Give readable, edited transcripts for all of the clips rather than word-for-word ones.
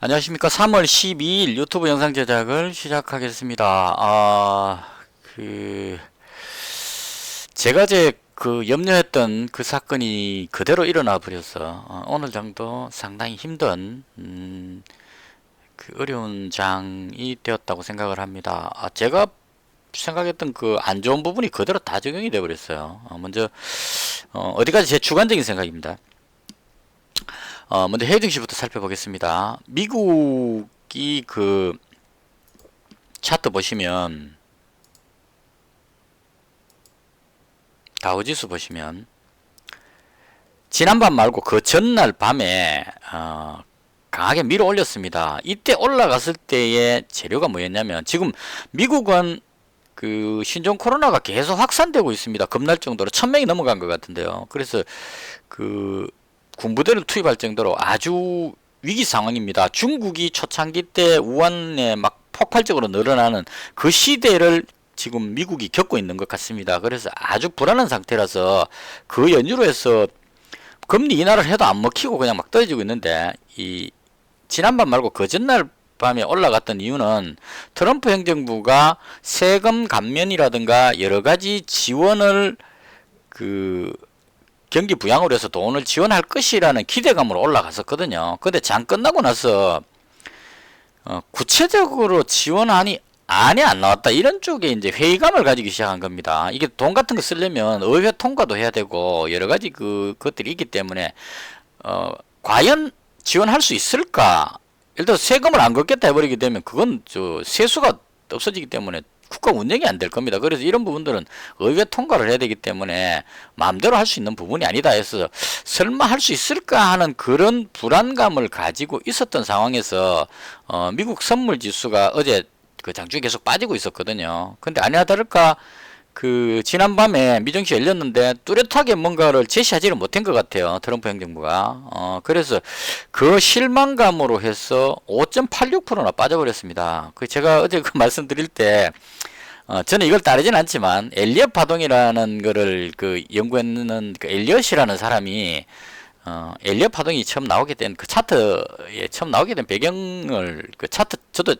안녕하십니까. 3월 12일 유튜브 영상 제작을 시작하겠습니다. 제가 염려했던 그 사건이 그대로 일어나 버려서, 오늘 정도 상당히 힘든, 어려운 장이 되었다고 생각을 합니다. 제가 생각했던 그 안 좋은 부분이 그대로 다 적용이 되어 버렸어요. 먼저, 어디까지 제 주관적인 생각입니다. 먼저 해외 증시부터 살펴보겠습니다. 미국이 차트 보시면, 다우지수 보시면, 지난밤 말고 그 전날 밤에, 강하게 밀어 올렸습니다. 이때 올라갔을 때의 재료가 뭐였냐면, 지금 미국은 신종 코로나가 계속 확산되고 있습니다. 겁날 정도로 1000명이 넘어간 것 같은데요. 그래서 군부대를 투입할 정도로 아주 위기 상황입니다. 중국이 초창기 때 우한에 막 폭발적으로 늘어나는 그 시대를 지금 미국이 겪고 있는 것 같습니다. 그래서 아주 불안한 상태라서 그 연유로 해서 금리 인하를 해도 안 먹히고 그냥 막 떨어지고 있는데, 지난밤 말고 그 전날 밤에 올라갔던 이유는 트럼프 행정부가 세금 감면이라든가 여러 가지 지원을 경기 부양으로 해서 돈을 지원할 것이라는 기대감으로 올라갔었거든요. 근데 장 끝나고 나서 구체적으로 지원안이 안 나왔다, 이런 쪽에 이제 회의감을 가지기 시작한 겁니다. 이게 돈 같은 거 쓰려면 의회 통과도 해야 되고 여러 가지 것들이 있기 때문에 과연 지원할 수 있을까? 예를 들어 세금을 안 걷겠다 해버리게 되면 그건 세수가 없어지기 때문에 국가 운영이 안 될 겁니다. 그래서 이런 부분들은 의회 통과를 해야 되기 때문에 마음대로 할 수 있는 부분이 아니다 해서 설마 할 수 있을까 하는 그런 불안감을 가지고 있었던 상황에서 미국 선물 지수가 어제 장중에 계속 빠지고 있었거든요. 근데 아니나 다를까 지난밤에 미정시 열렸는데 뚜렷하게 뭔가를 제시하지를 못한 것 같아요, 트럼프 행정부가. 그래서 그 실망감으로 해서 5.86%나 빠져버렸습니다. 제가 어제 말씀드릴 때, 저는 이걸 따르진 않지만 엘리엇 파동이라는 거를 연구했는 엘리엇이라는 사람이 엘리엇 파동이 처음 나오게 된 차트에 처음 나오게 된 배경을 저도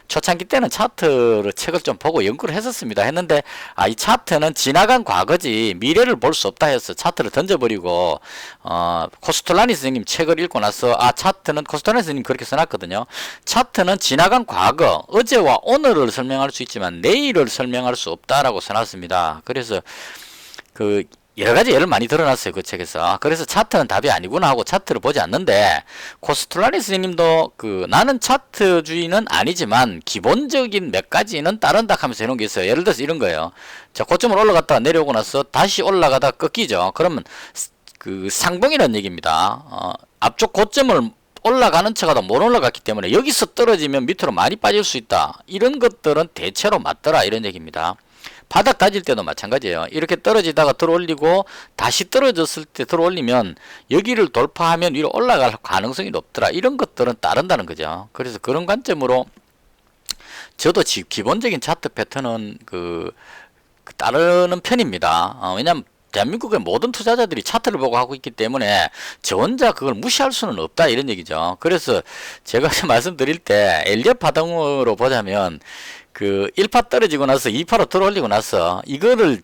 초창기 때는 차트로 책을 좀 보고 연구를 했었습니다. 했는데 이 차트는 지나간 과거지 미래를 볼 수 없다 해서 차트를 던져버리고, 코스톨라니 선생님 책을 읽고 나서 차트는, 코스톨라니 선생님 그렇게 써놨거든요. 차트는 지나간 과거, 어제와 오늘을 설명할 수 있지만 내일을 설명할 수 없다라고 써놨습니다. 그래서 여러 가지 예를 많이 들어놨어요, 그 책에서. 그래서 차트는 답이 아니구나 하고 차트를 보지 않는데, 코스툴라니 스님도 나는 차트주의는 아니지만 기본적인 몇 가지는 따른다 하면서 해놓은 게 있어요. 예를 들어서 이런 거예요. 자, 고점을 올라갔다가 내려오고 나서 다시 올라가다 꺾이죠. 그러면 상봉이라는 얘기입니다. 앞쪽 고점을 올라가는 척하다 못 올라갔기 때문에 여기서 떨어지면 밑으로 많이 빠질 수 있다, 이런 것들은 대체로 맞더라, 이런 얘기입니다. 바닥 다질 때도 마찬가지예요. 이렇게 떨어지다가 들어올리고 다시 떨어졌을 때 들어올리면 여기를 돌파하면 위로 올라갈 가능성이 높더라, 이런 것들은 따른다는 거죠. 그래서 그런 관점으로 저도 기본적인 차트 패턴은 따르는 편입니다. 왜냐하면 대한민국의 모든 투자자들이 차트를 보고 하고 있기 때문에 저 혼자 그걸 무시할 수는 없다, 이런 얘기죠. 그래서 제가 말씀드릴 때 엘리엇 파동으로 보자면 1파 떨어지고 나서 2파로 들어올리고 나서 이거를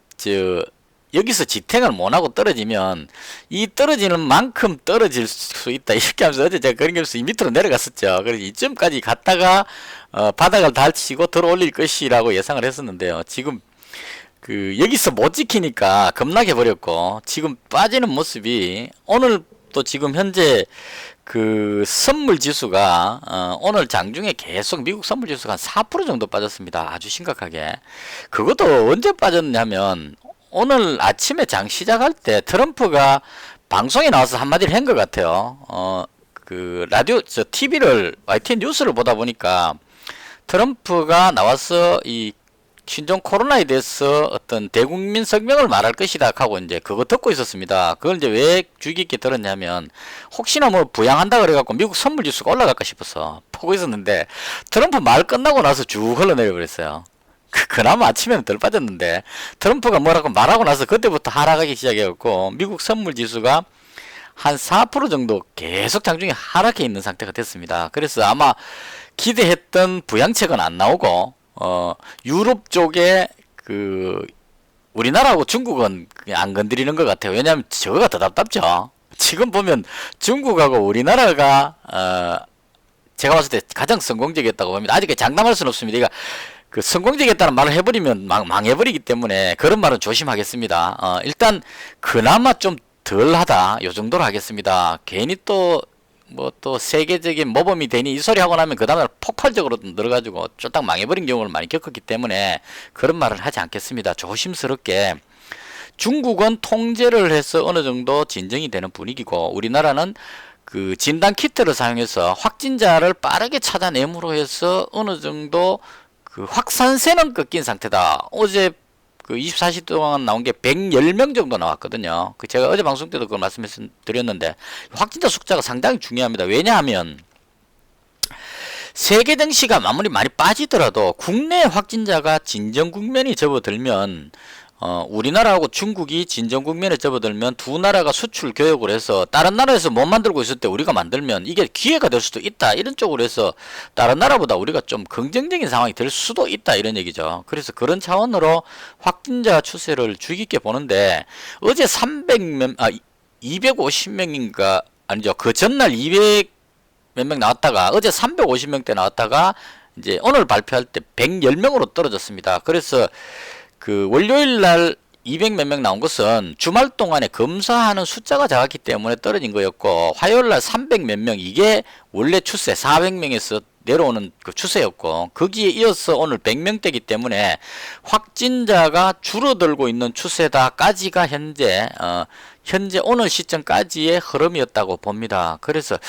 여기서 지탱을 못하고 떨어지면 이 떨어지는 만큼 떨어질 수 있다, 이렇게 하면서 어제 제가 그런 게 없어서 이 밑으로 내려갔었죠. 그래서 이쯤까지 갔다가 바닥을 달치고 들어올릴 것이라고 예상을 했었는데요. 지금 여기서 못 지키니까 급락해 버렸고, 지금 빠지는 모습이 오늘 또 지금 현재 선물 지수가 오늘 장중에 계속 미국 선물 지수가 한 4% 정도 빠졌습니다. 아주 심각하게. 그것도 언제 빠졌냐면 오늘 아침에 장 시작할 때 트럼프가 방송에 나와서 한마디를 한 것 같아요. 라디오, TV를, YTN 뉴스를 보다 보니까 트럼프가 나와서 신종 코로나에 대해서 어떤 대국민 성명을 말할 것이다 하고 이제 그거 듣고 있었습니다. 그걸 이제 왜 주의 깊게 들었냐면 혹시나 부양한다 그래갖고 미국 선물 지수가 올라갈까 싶어서 보고 있었는데, 트럼프 말 끝나고 나서 쭉 흘러내려 버렸어요. 그나마 아침에는 덜 빠졌는데 트럼프가 뭐라고 말하고 나서 그때부터 하락하기 시작해갖고 미국 선물 지수가 한 4% 정도 계속 장중에 하락해 있는 상태가 됐습니다. 그래서 아마 기대했던 부양책은 안 나오고 유럽 쪽에 그 우리나라하고 중국은 그냥 안 건드리는 것 같아요. 왜냐하면 저거가 더 답답죠. 지금 보면 중국하고 우리나라가 제가 봤을 때 가장 성공적이었다고 봅니다. 아직 장담할 수는 없습니다. 그러니까 그 성공적이었다는 말을 해버리면 망해버리기 때문에 그런 말은 조심하겠습니다. 일단 그나마 좀 덜하다 요 정도로 하겠습니다. 괜히 또 뭐 또 세계적인 모범이 되니 이 소리 하고 나면 그 다음날 폭발적으로 늘어가지고 쫄딱 망해버린 경우를 많이 겪었기 때문에 그런 말을 하지 않겠습니다. 조심스럽게 중국은 통제를 해서 어느 정도 진정이 되는 분위기고 우리나라는 그 진단 키트를 사용해서 확진자를 빠르게 찾아냄으로 해서 어느 정도 그 확산세는 꺾인 상태다. 어제 그 24시간 동안 나온 게 110명 정도 나왔거든요. 그 제가 어제 방송 때도 그걸 말씀드렸는데 확진자 숫자가 상당히 중요합니다. 왜냐하면 세계 증시가 아무리 많이 빠지더라도 국내 확진자가 진정 국면이 접어들면 우리나라하고 중국이 진정 국면에 접어들면 두 나라가 수출 교역을 해서 다른 나라에서 못 만들고 있을 때 우리가 만들면 이게 기회가 될 수도 있다. 이런 쪽으로 해서 다른 나라보다 우리가 좀 긍정적인 상황이 될 수도 있다. 이런 얘기죠. 그래서 그런 차원으로 확진자 추세를 주의 깊게 보는데 어제 250명인가 아니죠. 그 전날 200 몇 명 나왔다가 어제 350명대 나왔다가 이제 오늘 발표할 때 110명으로 떨어졌습니다. 그래서 그 월요일 날 200 몇 명 나온 것은 주말 동안에 검사하는 숫자가 작았기 때문에 떨어진 거였고 화요일 날 300 몇 명 이게 원래 추세 400명에서 내려오는 그 추세였고 거기에 이어서 오늘 100명대이기 때문에 확진자가 줄어들고 있는 추세다까지가 현재 오늘 시점까지의 흐름이었다고 봅니다. 그래서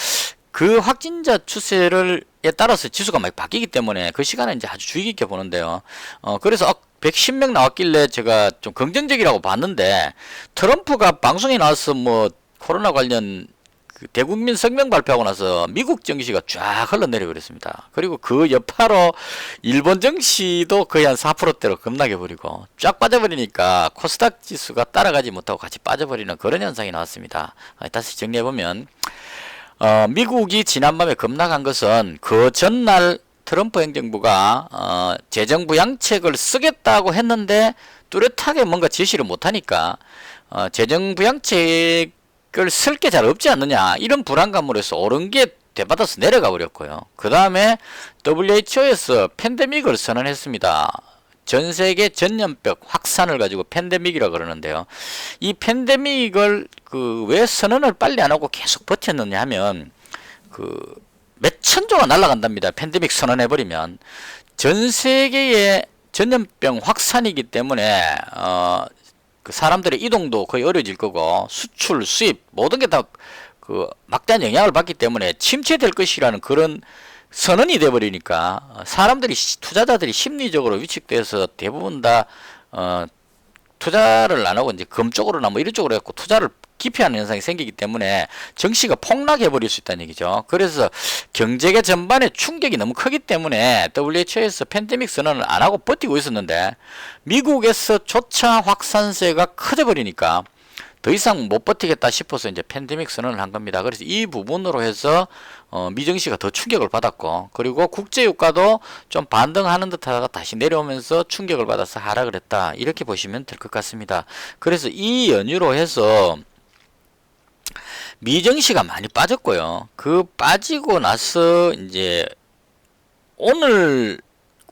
그 확진자 추세에 따라서 지수가 많이 바뀌기 때문에 그 시간에 이제 아주 주의 깊게 보는데요. 그래서 110명 나왔길래 제가 좀 긍정적이라고 봤는데 트럼프가 방송에 나와서 뭐 코로나 관련 그 대국민 성명 발표하고 나서 미국 증시가 쫙 흘러내려 버렸습니다. 그리고 그 여파로 일본 증시도 거의 한 4%대로 급락해 버리고 쫙 빠져버리니까 코스닥 지수가 따라가지 못하고 같이 빠져버리는 그런 현상이 나왔습니다. 다시 정리해 보면 미국이 지난밤에 급락한 것은 그 전날 트럼프 행정부가 재정 부양책을 쓰겠다고 했는데 뚜렷하게 뭔가 지시를 못하니까 재정 부양책을 쓸 게 잘 없지 않느냐 이런 불안감으로 해서 오른 게 되받아서 내려가 버렸고요. 그 다음에 WHO에서 팬데믹을 선언했습니다. 전 세계 전염병 확산을 가지고 팬데믹이라 그러는데요. 이 팬데믹을 왜 선언을 빨리 안 하고 계속 버텼느냐 하면 몇 천조가 날아간답니다. 팬데믹 선언해버리면 전 세계의 전염병 확산이기 때문에 그 사람들의 이동도 거의 어려워질 거고 수출, 수입 모든 게 다 막대한 영향을 받기 때문에 침체될 것이라는 그런 선언이 돼버리니까 사람들이 투자자들이 심리적으로 위축돼서 대부분 다 투자를 안 하고 이제 금 쪽으로나 뭐 이런 쪽으로 해갖고 투자를 기피하는 현상이 생기기 때문에 증시가 폭락해 버릴 수 있다는 얘기죠. 그래서 경제계 전반에 충격이 너무 크기 때문에 WHO에서 팬데믹 선언을 안 하고 버티고 있었는데 미국에서조차 확산세가 커져 버리니까 더 이상 못 버티겠다 싶어서 이제 팬데믹 선언을 한 겁니다. 그래서 이 부분으로 해서 미증시가 더 충격을 받았고 그리고 국제유가도 좀 반등하는 듯 하다가 다시 내려오면서 충격을 받아서 하락을 했다. 이렇게 보시면 될 것 같습니다. 그래서 이 연유로 해서 미증시가 많이 빠졌고요. 그 빠지고 나서 이제 오늘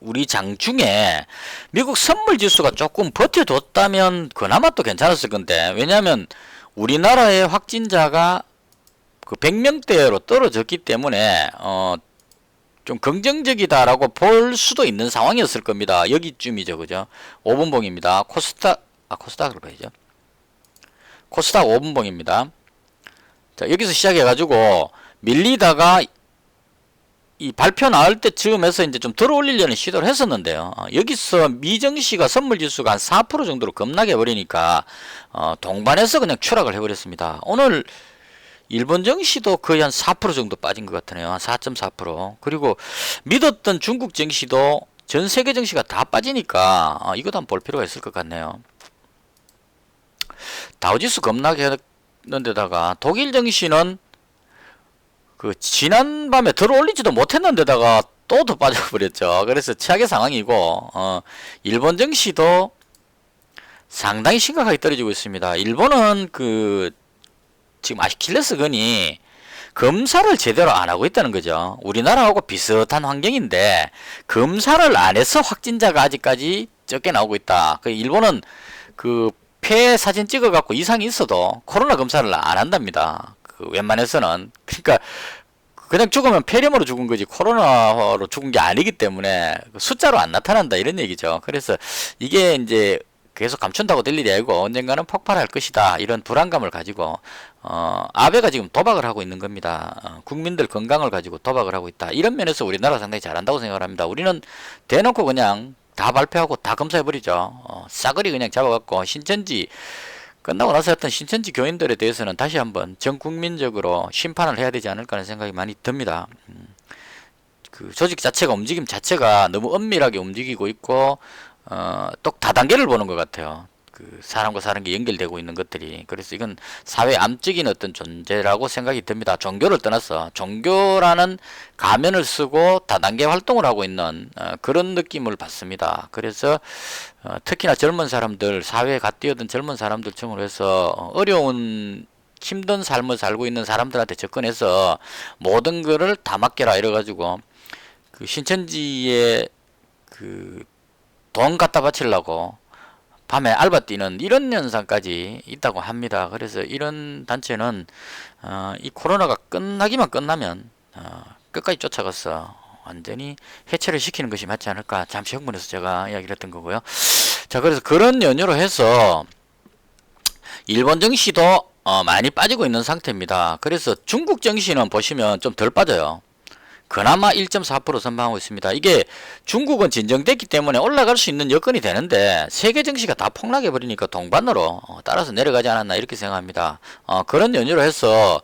우리 장중에 미국 선물 지수가 조금 버텨뒀다면 그나마 또 괜찮았을 건데 왜냐하면 우리나라의 확진자가 그 100명대로 떨어졌기 때문에 좀 긍정적이다라고 볼 수도 있는 상황이었을 겁니다. 여기쯤이죠, 그죠? 5분봉입니다. 코스닥을 봐야죠. 코스닥 5분봉입니다. 자, 여기서 시작해가지고 밀리다가 이 발표 나올 때쯤에서 이제 좀 들어올리려는 시도를 했었는데요. 여기서 미증시가 선물지수가 한 4% 정도로 급락해 버리니까 동반해서 그냥 추락을 해버렸습니다. 오늘 일본 증시도 거의 한 4% 정도 빠진 것 같으네요. 한 4.4%. 그리고 믿었던 중국 증시도 전 세계 증시가 다 빠지니까 이것도 한번 볼 필요가 있을 것 같네요. 다우지수 급락해 데다가 독일 증시는 그 지난밤에 들어올리지도 못했는데다가 또 더 빠져버렸죠. 그래서 최악의 상황이고, 일본 증시도 상당히 심각하게 떨어지고 있습니다. 일본은 그 지금 아키레스건이 검사를 제대로 안 하고 있다는 거죠. 우리나라하고 비슷한 환경인데 검사를 안 해서 확진자가 아직까지 적게 나오고 있다. 그 일본은 그 폐 사진 찍어갖고 이상이 있어도 코로나 검사를 안 한답니다. 그 웬만해서는. 그러니까 그냥 죽으면 폐렴으로 죽은 거지 코로나로 죽은 게 아니기 때문에 숫자로 안 나타난다 이런 얘기죠. 그래서 이게 이제 계속 감춘다고 될 일이 아니고 언젠가는 폭발할 것이다 이런 불안감을 가지고 아베가 지금 도박을 하고 있는 겁니다. 국민들 건강을 가지고 도박을 하고 있다. 이런 면에서 우리나라 상당히 잘한다고 생각을 합니다. 우리는 대놓고 그냥 다 발표하고 다 검사해버리죠. 싸그리 그냥 잡아갖고 신천지 끝나고 나서 했던 신천지 교인들에 대해서는 다시 한번 전 국민적으로 심판을 해야 되지 않을까 하는 생각이 많이 듭니다. 그 조직 자체가 움직임 자체가 너무 엄밀하게 움직이고 있고 또 다단계를 보는 것 같아요. 그 사람과 사람이 연결되고 있는 것들이. 그래서 이건 사회 암적인 어떤 존재라고 생각이 듭니다. 종교를 떠나서 종교라는 가면을 쓰고 다단계 활동을 하고 있는 그런 느낌을 받습니다. 그래서 특히나 젊은 사람들, 사회에 갓 뛰어든 젊은 사람들 중으로 해서 어려운 힘든 삶을 살고 있는 사람들한테 접근해서 모든 거를 다 맡겨라 이래가지고 그 신천지에 그 돈 갖다 바치려고 밤에 알바 뛰는 이런 현상까지 있다고 합니다. 그래서 이런 단체는 이 코로나가 끝나기만 끝나면 끝까지 쫓아가서 완전히 해체를 시키는 것이 맞지 않을까. 잠시 흥분해서 제가 이야기를 했던 거고요. 자, 그래서 그런 연유로 해서 일본 증시도 많이 빠지고 있는 상태입니다. 그래서 중국 증시는 보시면 좀 덜 빠져요. 그나마 1.4% 선방하고 있습니다. 이게 중국은 진정됐기 때문에 올라갈 수 있는 여건이 되는데 세계 증시가 다 폭락해 버리니까 동반으로 따라서 내려가지 않았나 이렇게 생각합니다. 그런 연유로 해서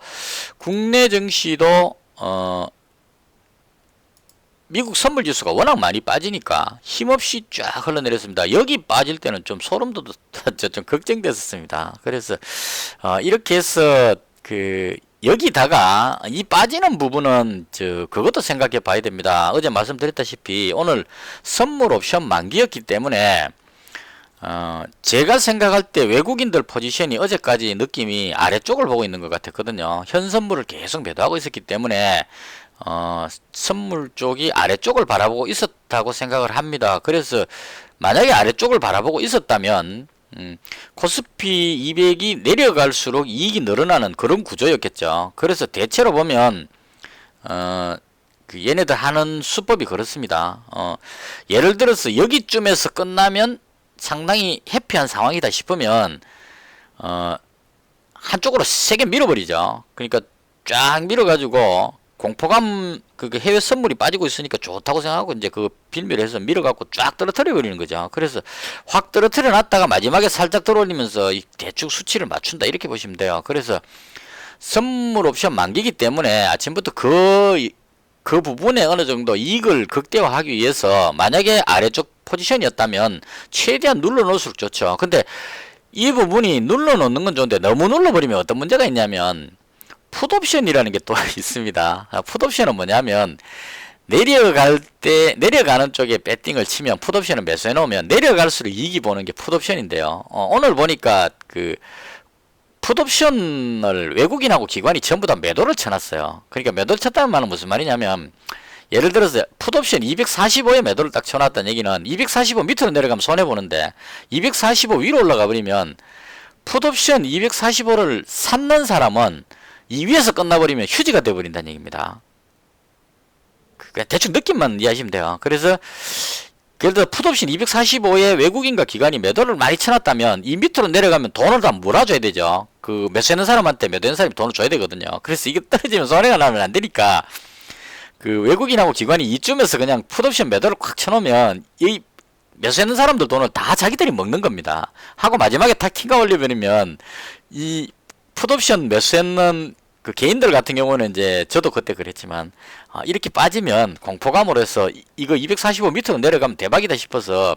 국내 증시도 미국 선물 지수가 워낙 많이 빠지니까 힘없이 쫙 흘러내렸습니다. 여기 빠질 때는 좀 소름 돋았죠. 좀 걱정됐었습니다. 그래서 이렇게 해서 그 여기다가 이 빠지는 부분은 그것도 생각해 봐야 됩니다. 어제 말씀드렸다시피 오늘 선물 옵션 만기였기 때문에 제가 생각할 때 외국인들 포지션이 어제까지 느낌이 아래쪽을 보고 있는 것 같았거든요. 현 선물을 계속 매도하고 있었기 때문에 선물 쪽이 아래쪽을 바라보고 있었다고 생각을 합니다. 그래서 만약에 아래쪽을 바라보고 있었다면 코스피 200이 내려갈수록 이익이 늘어나는 그런 구조였겠죠. 그래서 대체로 보면 그 얘네들 하는 수법이 그렇습니다. 예를 들어서 여기쯤에서 끝나면 상당히 해피한 상황이다 싶으면 한쪽으로 세게 밀어버리죠. 그러니까 쫙 밀어가지고 공포감 그 해외 선물이 빠지고 있으니까 좋다고 생각하고 이제 그 빌미를 해서 밀어갖고 쫙 떨어뜨려 버리는 거죠. 그래서 확 떨어뜨려 놨다가 마지막에 살짝 들어올리면서 이 대충 수치를 맞춘다 이렇게 보시면 돼요. 그래서 선물 옵션 만기이기 때문에 아침부터 그 부분에 어느 정도 이익을 극대화하기 위해서 만약에 아래쪽 포지션이었다면 최대한 눌러 놓을수록 좋죠. 근데 이 부분이 눌러 놓는 건 좋은데 너무 눌러 버리면 어떤 문제가 있냐면 풋옵션이라는 게 또 있습니다. 풋옵션은 뭐냐면 내려갈 때 내려가는 쪽에 배팅을 치면 풋옵션을 매수해 놓으면 내려갈수록 이익이 보는 게 풋옵션인데요. 오늘 보니까 그 풋옵션을 외국인하고 기관이 전부 다 매도를 쳐놨어요. 그러니까 매도를 쳤다는 말은 무슨 말이냐면 예를 들어서 풋옵션 245에 매도를 딱 쳐놨다는 얘기는 245 밑으로 내려가면 손해보는데 245 위로 올라가 버리면 풋옵션 245를 샀는 사람은 이 위에서 끝나버리면 휴지가 돼버린다는 얘기입니다. 그러니까 대충 느낌만 이해하시면 돼요. 그래서 예를 들어 풋옵션 245에 외국인과 기관이 매도를 많이 쳐놨다면 이 밑으로 내려가면 돈을 다 몰아줘야 되죠. 그 매수하는 사람한테 매도하는 사람이 돈을 줘야 되거든요. 그래서 이게 떨어지면 손해가 나면 안 되니까 그 외국인하고 기관이 이쯤에서 그냥 풋옵션 매도를 꽉 쳐놓으면 이 매수하는 사람들 돈을 다 자기들이 먹는 겁니다. 하고 마지막에 탁 킹가 올려버리면 이 풋옵션 매수했는 그 개인들 같은 경우는 이제 저도 그때 그랬지만 이렇게 빠지면 공포감으로 해서 이거 245 밑으로 내려가면 대박이다 싶어서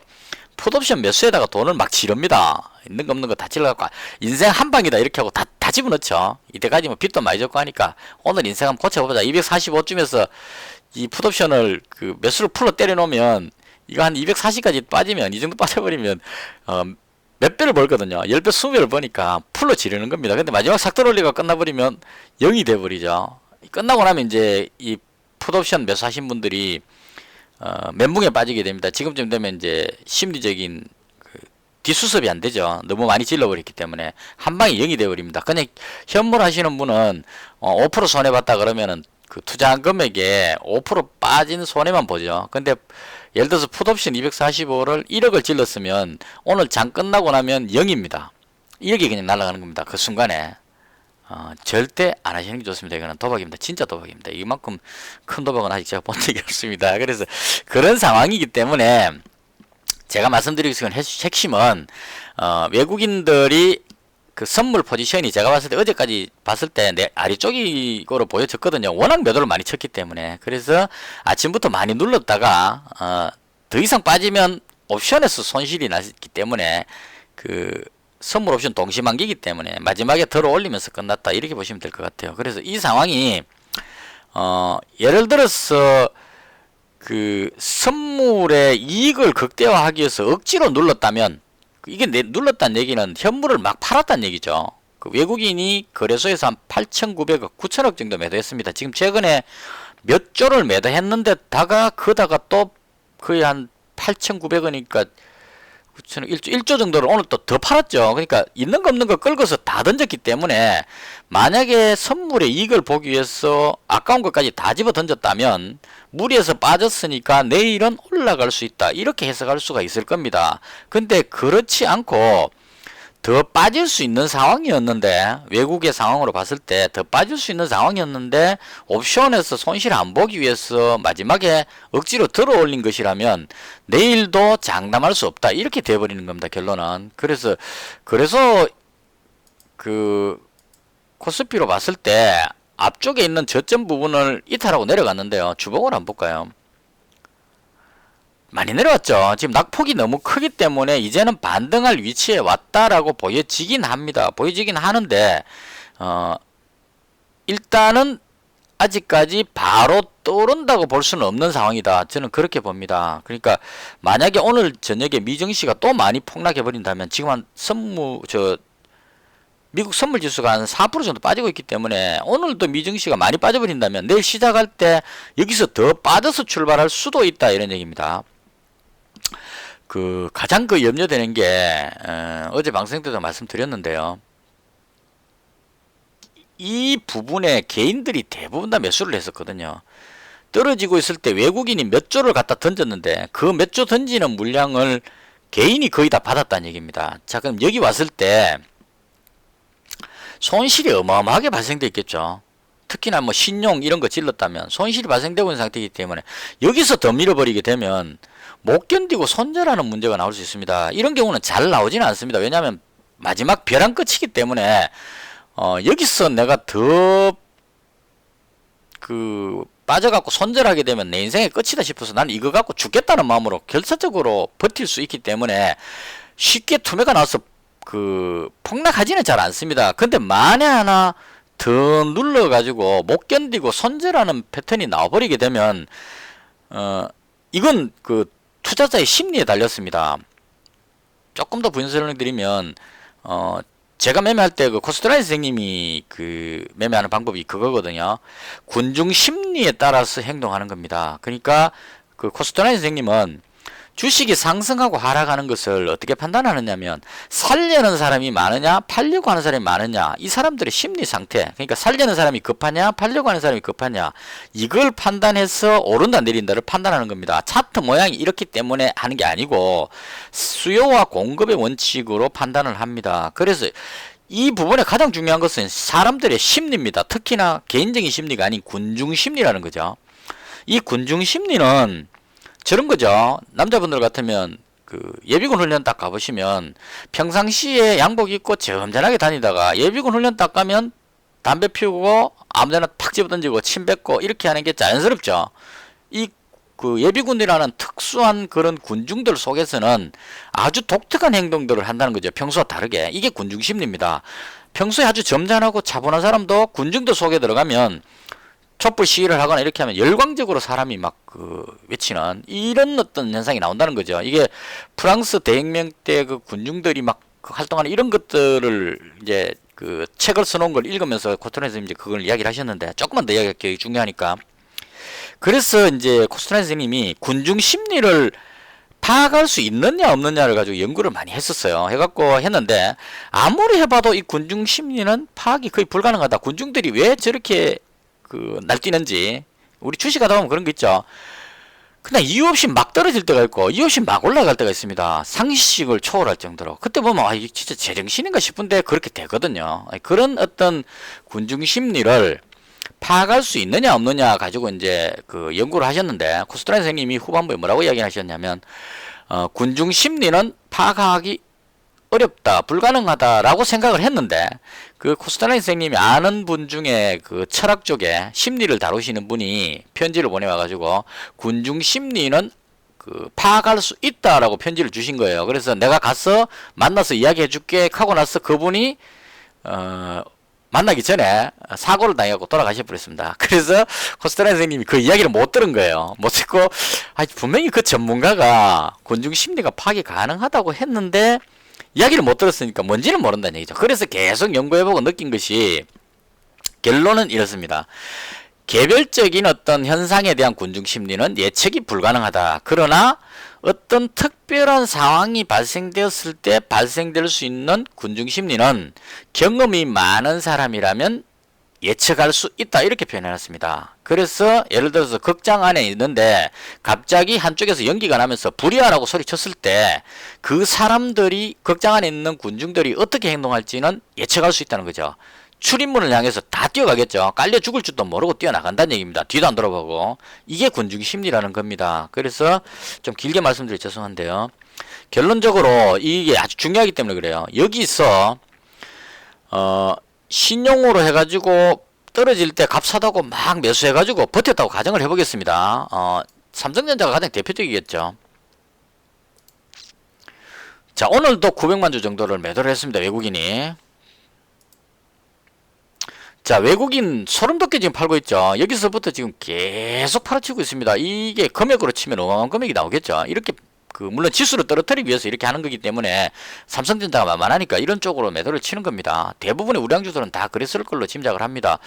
풋옵션 매수에다가 돈을 막 지릅니다. 있는 거 없는 거 다 질러갖고 인생 한방이다 이렇게 하고 다 집어넣죠. 이때까지 뭐 빚도 많이 졌고 하니까 오늘 인생 한번 고쳐보자. 245쯤에서 이 풋옵션을 그 매수를 풀로 때려놓으면 이거 한 240까지 빠지면 이 정도 빠져버리면 몇 배를 벌거든요. 10배, 20배를 버니까 풀로 지르는 겁니다. 근데 마지막 삭도롤리가 끝나버리면 0이 돼버리죠. 끝나고 나면 이제 이 풋옵션 매수하신 분들이 멘붕에 빠지게 됩니다. 지금쯤 되면 이제 심리적인 뒷수습이 안 되죠. 너무 많이 질러버렸기 때문에 한 방에 0이 돼버립니다. 그냥 현물 하시는 분은 5% 손해봤다 그러면은 그 투자한 금액에 5% 빠진 손해만 보죠. 근데 예를 들어서 풋옵션 245를 1억을 질렀으면 오늘 장 끝나고 나면 0입니다. 1억이 그냥 날아가는 겁니다. 그 순간에. 절대 안 하시는 게 좋습니다. 이거는 도박입니다. 진짜 도박입니다. 이만큼 큰 도박은 아직 제가 본 적이 없습니다. 그래서 그런 상황이기 때문에 제가 말씀드리고 싶은 핵심은 외국인들이 그 선물 포지션이 제가 봤을 때 어제까지 봤을 때 내 아래쪽으로 보여졌거든요. 워낙 매도를 많이 쳤기 때문에. 그래서 아침부터 많이 눌렀다가 더 이상 빠지면 옵션에서 손실이 났기 때문에 그 선물 옵션 동시만기이기 때문에 마지막에 들어 올리면서 끝났다 이렇게 보시면 될 것 같아요. 그래서 이 상황이 예를 들어서 그 선물의 이익을 극대화하기 위해서 억지로 눌렀다면 이게 눌렀다는 얘기는 현물을 막 팔았다는 얘기죠. 그 외국인이 거래소에서 한 8,900억, 9천억 정도 매도했습니다. 지금 최근에 몇 조를 매도했는데다가 그다가 또 거의 한 8,900원이니까 9천억, 1조 정도를 오늘 또 더 팔았죠. 그러니까 있는 거 없는 거 끌고서 다 던졌기 때문에 만약에 선물의 이익을 보기 위해서 아까운 것까지 다 집어 던졌다면 무리해서 빠졌으니까 내일은 올라갈 수 있다. 이렇게 해석할 수가 있을 겁니다. 근데 그렇지 않고 더 빠질 수 있는 상황이었는데 외국의 상황으로 봤을 때 더 빠질 수 있는 상황이었는데 옵션에서 손실 안 보기 위해서 마지막에 억지로 들어 올린 것이라면 내일도 장담할 수 없다 이렇게 돼버리는 겁니다. 결론은. 그래서 그 코스피로 봤을 때 앞쪽에 있는 저점 부분을 이탈하고 내려갔는데요. 주봉을 한번 볼까요? 많이 내려왔죠. 지금 낙폭이 너무 크기 때문에 이제는 반등할 위치에 왔다라고 보여지긴 합니다. 보여지긴 하는데 일단은 아직까지 바로 떠오른다고 볼 수는 없는 상황이다. 저는 그렇게 봅니다. 그러니까 만약에 오늘 저녁에 미증시가 또 많이 폭락해 버린다면 지금 한 미국 선물 지수가 한 4% 정도 빠지고 있기 때문에 오늘도 미증시가 많이 빠져버린다면 내일 시작할 때 여기서 더 빠져서 출발할 수도 있다 이런 얘기입니다. 그 가장 염려되는 게 어제 방송 때도 말씀드렸는데요. 이 부분에 개인들이 대부분 다 매수를 했었거든요. 떨어지고 있을 때 외국인이 몇 조를 갖다 던졌는데 그 몇 조 던지는 물량을 개인이 거의 다 받았다는 얘기입니다. 자, 그럼 여기 왔을 때 손실이 어마어마하게 발생돼 있겠죠. 특히나 뭐 신용 이런 거 질렀다면 손실이 발생되고 있는 상태이기 때문에 여기서 더 밀어버리게 되면 못 견디고 손절하는 문제가 나올 수 있습니다. 이런 경우는 잘 나오지는 않습니다. 왜냐하면 마지막 벼랑 끝이기 때문에 여기서 내가 더 빠져갖고 손절하게 되면 내 인생의 끝이다 싶어서 나는 이거 갖고 죽겠다는 마음으로 결사적으로 버틸 수 있기 때문에 쉽게 투매가 나와서 폭락하지는 잘 않습니다. 근데 만에 하나 더 눌러가지고 못 견디고 손절하는 패턴이 나와버리게 되면 이건 투자자의 심리에 달렸습니다. 조금 더 분석을 드리면 제가 매매할 때 코스트라인 선생님이 매매하는 방법이 그거거든요. 군중 심리에 따라서 행동하는 겁니다. 그러니까 코스트라인 선생님은 주식이 상승하고 하락하는 것을 어떻게 판단하느냐면 살려는 사람이 많으냐 팔려고 하는 사람이 많으냐 이 사람들의 심리 상태, 그러니까 살려는 사람이 급하냐 팔려고 하는 사람이 급하냐 이걸 판단해서 오른다 내린다를 판단하는 겁니다. 차트 모양이 이렇기 때문에 하는 게 아니고 수요와 공급의 원칙으로 판단을 합니다. 그래서 이 부분에 가장 중요한 것은 사람들의 심리입니다. 특히나 개인적인 심리가 아닌 군중 심리라는 거죠. 이 군중 심리는 저런 거죠. 남자분들 같으면 예비군 훈련 딱 가보시면 평상시에 양복 입고 점잖하게 다니다가 예비군 훈련 딱 가면 담배 피우고 아무데나 탁 집어던지고 침 뱉고 이렇게 하는 게 자연스럽죠. 이 예비군이라는 특수한 그런 군중들 속에서는 아주 독특한 행동들을 한다는 거죠. 평소와 다르게. 이게 군중 심리입니다. 평소에 아주 점잖하고 차분한 사람도 군중들 속에 들어가면 촛불 시위를 하거나 이렇게 하면 열광적으로 사람이 막 외치는 이런 어떤 현상이 나온다는 거죠. 이게 프랑스 대혁명 때 그 군중들이 막 활동하는 이런 것들을 이제 그 책을 써놓은 걸 읽으면서 코스트라인 선생님이 그걸 이야기를 하셨는데 조금만 더 이야기할게요. 중요하니까. 그래서 이제 코스트라인 선생님이 군중 심리를 파악할 수 있느냐 없느냐를 가지고 연구를 많이 했었어요. 해갖고 했는데 아무리 해봐도 이 군중 심리는 파악이 거의 불가능하다. 군중들이 왜 저렇게 날뛰는지 우리 주식하다 보면 그런 거 있죠. 그냥 이유 없이 막 떨어질 때가 있고 이유 없이 막 올라갈 때가 있습니다. 상식을 초월할 정도로. 그때 보면 이게 진짜 제정신인가 싶은데 그렇게 되거든요. 그런 어떤 군중 심리를 파악할 수 있느냐 없느냐 가지고 이제 그 연구를 하셨는데 코스트라인 선생님이 후반부에 뭐라고 이야기하셨냐면 군중 심리는 파악하기 어렵다, 불가능하다라고 생각을 했는데 그 코스트라인 선생님이 아는 분 중에 그 철학 쪽에 심리를 다루시는 분이 편지를 보내와가지고 군중 심리는 파악할 수 있다라고 편지를 주신 거예요. 그래서 내가 가서 만나서 이야기해줄게 하고 나서 그분이 만나기 전에 사고를 당하고 돌아가셔버렸습니다. 그래서 코스트라인 선생님이 그 이야기를 못 들은 거예요. 못 듣고 분명히 그 전문가가 군중 심리가 파악이 가능하다고 했는데 이야기를 못 들었으니까 뭔지는 모른다는 얘기죠. 그래서 계속 연구해보고 느낀 것이 결론은 이렇습니다. 개별적인 어떤 현상에 대한 군중 심리는 예측이 불가능하다. 그러나 어떤 특별한 상황이 발생되었을 때 발생될 수 있는 군중 심리는 경험이 많은 사람이라면 예측할 수 있다. 이렇게 표현해놨습니다. 그래서 예를 들어서 극장 안에 있는데 갑자기 한쪽에서 연기가 나면서 불이야라고 소리쳤을 때 그 사람들이 극장 안에 있는 군중들이 어떻게 행동할지는 예측할 수 있다는 거죠. 출입문을 향해서 다 뛰어가겠죠. 깔려 죽을 줄도 모르고 뛰어나간다는 얘기입니다. 뒤도 안 돌아보고. 이게 군중 심리라는 겁니다. 그래서 좀 길게 말씀드려 죄송한데요. 결론적으로 이게 아주 중요하기 때문에 그래요. 여기서 신용으로 해가지고 떨어질 때 값사다고 막 매수해가지고 버텼다고 가정을 해보겠습니다. 삼성전자가 가장 대표적이겠죠. 자, 오늘도 900만 주 정도를 매도를 했습니다. 외국인이. 자, 외국인 소름 돋게 지금 팔고 있죠. 여기서부터 지금 계속 팔아치고 있습니다. 이게 금액으로 치면 어마어마한 금액이 나오겠죠. 이렇게 물론 지수를 떨어뜨리기 위해서 이렇게 하는 거기 때문에 삼성전자가 만만하니까 이런 쪽으로 매도를 치는 겁니다. 대부분의 우량주들은 다 그랬을 걸로 짐작을 합니다.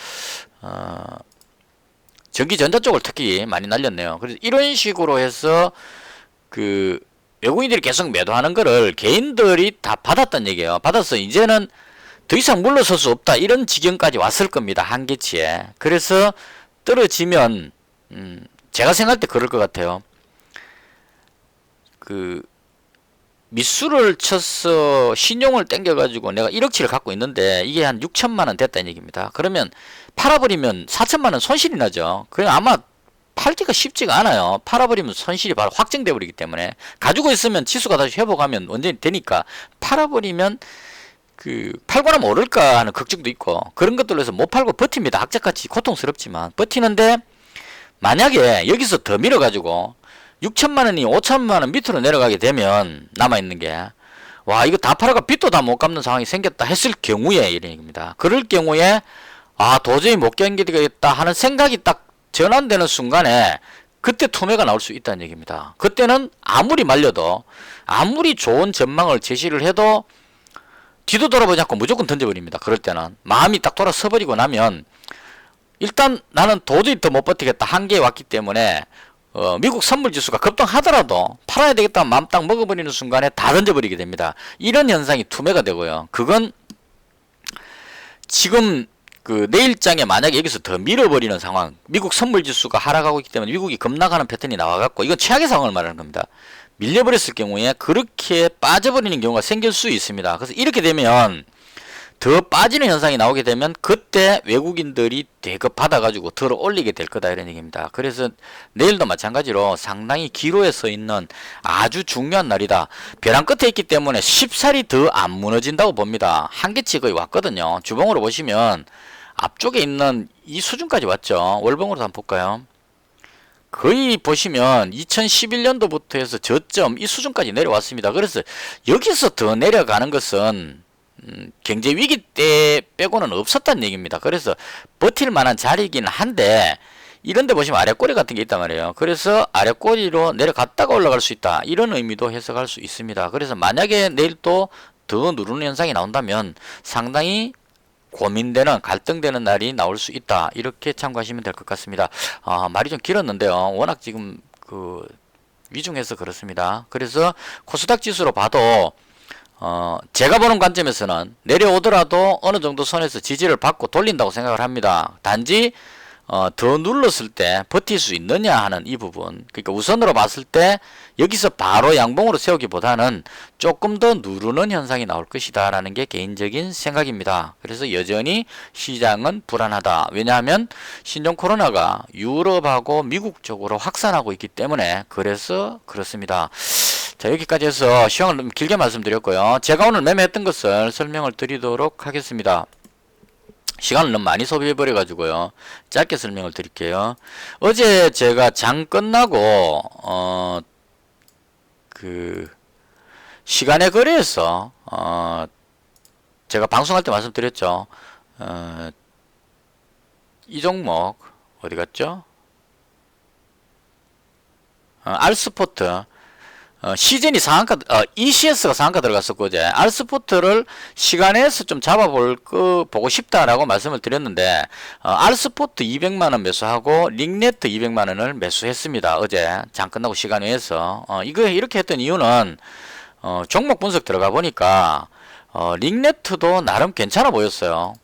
전기전자 쪽을 특히 많이 날렸네요. 그래서 이런 식으로 해서 외국인들이 계속 매도하는 거를 개인들이 다 받았다는 얘기예요. 받아서 이제는 더 이상 물러설 수 없다. 이런 지경까지 왔을 겁니다. 한계치에. 그래서 떨어지면 제가 생각할 때 그럴 것 같아요. 미수를 쳐서 신용을 땡겨가지고 내가 1억치를 갖고 있는데 이게 한 6천만원 됐다는 얘기입니다. 그러면 팔아버리면 4천만원 손실이 나죠. 그럼 아마 팔기가 쉽지가 않아요. 팔아버리면 손실이 바로 확정돼 버리기 때문에 가지고 있으면 지수가 다시 회복하면 완전히 되니까 팔아버리면 팔고 나면 오를까 하는 걱정도 있고 그런 것들로 해서 못 팔고 버팁니다. 악착같이 고통스럽지만 버티는데 만약에 여기서 더 밀어가지고 6천만원이 5천만원 밑으로 내려가게 되면 남아있는 게 와 이거 다 팔아가 빚도 다 못 갚는 상황이 생겼다 했을 경우에 이런 얘기입니다. 그럴 경우에 도저히 못 견디겠다 하는 생각이 딱 전환되는 순간에 그때 투매가 나올 수 있다는 얘기입니다. 그때는 아무리 말려도 아무리 좋은 전망을 제시를 해도 뒤도 돌아보지 않고 무조건 던져버립니다. 그럴 때는 마음이 딱 돌아서버리고 나면 일단 나는 도저히 더 못 버티겠다 한계에 왔기 때문에 미국 선물지수가 급등하더라도 팔아야 되겠다 마음 딱 먹어버리는 순간에 다 던져버리게 됩니다. 이런 현상이 투매가 되고요. 그건 지금 내일장에 만약에 여기서 더 밀어버리는 상황, 미국 선물지수가 하락하고 있기 때문에 미국이 급락하는 패턴이 나와갖고 이건 최악의 상황을 말하는 겁니다. 밀려버렸을 경우에 그렇게 빠져버리는 경우가 생길 수 있습니다. 그래서 이렇게 되면 더 빠지는 현상이 나오게 되면 그때 외국인들이 대거 받아가지고 들어 올리게 될 거다 이런 얘기입니다. 그래서 내일도 마찬가지로 상당히 기로에 서 있는 아주 중요한 날이다. 벼랑 끝에 있기 때문에 쉽사리 더 안 무너진다고 봅니다. 한계치 거의 왔거든요. 주봉으로 보시면 앞쪽에 있는 이 수준까지 왔죠. 월봉으로 한번 볼까요? 거의 보시면 2011년도부터 해서 저점 이 수준까지 내려왔습니다. 그래서 여기서 더 내려가는 것은 경제 위기 때 빼고는 없었다는 얘기입니다. 그래서 버틸 만한 자리이긴 한데 이런데 보시면 아래꼬리 같은 게 있단 말이에요. 그래서 아래꼬리로 내려갔다가 올라갈 수 있다. 이런 의미도 해석할 수 있습니다. 그래서 만약에 내일 또 더 누르는 현상이 나온다면 상당히 고민되는 갈등되는 날이 나올 수 있다. 이렇게 참고하시면 될 것 같습니다. 말이 좀 길었는데요. 워낙 지금 위중해서 그렇습니다. 그래서 코스닥 지수로 봐도 제가 보는 관점에서는 내려오더라도 어느 정도 선에서 지지를 받고 돌린다고 생각을 합니다. 단지 더 눌렀을 때 버틸 수 있느냐 하는 이 부분. 그러니까 우선으로 봤을 때 여기서 바로 양봉으로 세우기보다는 조금 더 누르는 현상이 나올 것이다 라는 게 개인적인 생각입니다. 그래서 여전히 시장은 불안하다. 왜냐하면 신종 코로나가 유럽하고 미국 쪽으로 확산하고 있기 때문에 그래서 그렇습니다. 자, 여기까지 해서 시황을 좀 길게 말씀드렸고요. 제가 오늘 매매했던 것을 설명을 드리도록 하겠습니다. 시간을 너무 많이 소비해버려 가지고요. 짧게 설명을 드릴게요. 어제 제가 장 끝나고 시간의 거래에서 제가 방송할 때 말씀드렸죠. 이 종목 어디 갔죠? 알스포트 시즌이 상한가, ECS가 상한가 들어갔었고, 어제. 알스포트를 시간에서 좀 보고 싶다라고 말씀을 드렸는데, 알스포트 200만원 매수하고, 링네트 200만원을 매수했습니다. 어제. 장 끝나고 시간 외에서. 이렇게 했던 이유는, 종목 분석 들어가 보니까, 링네트도 나름 괜찮아 보였어요.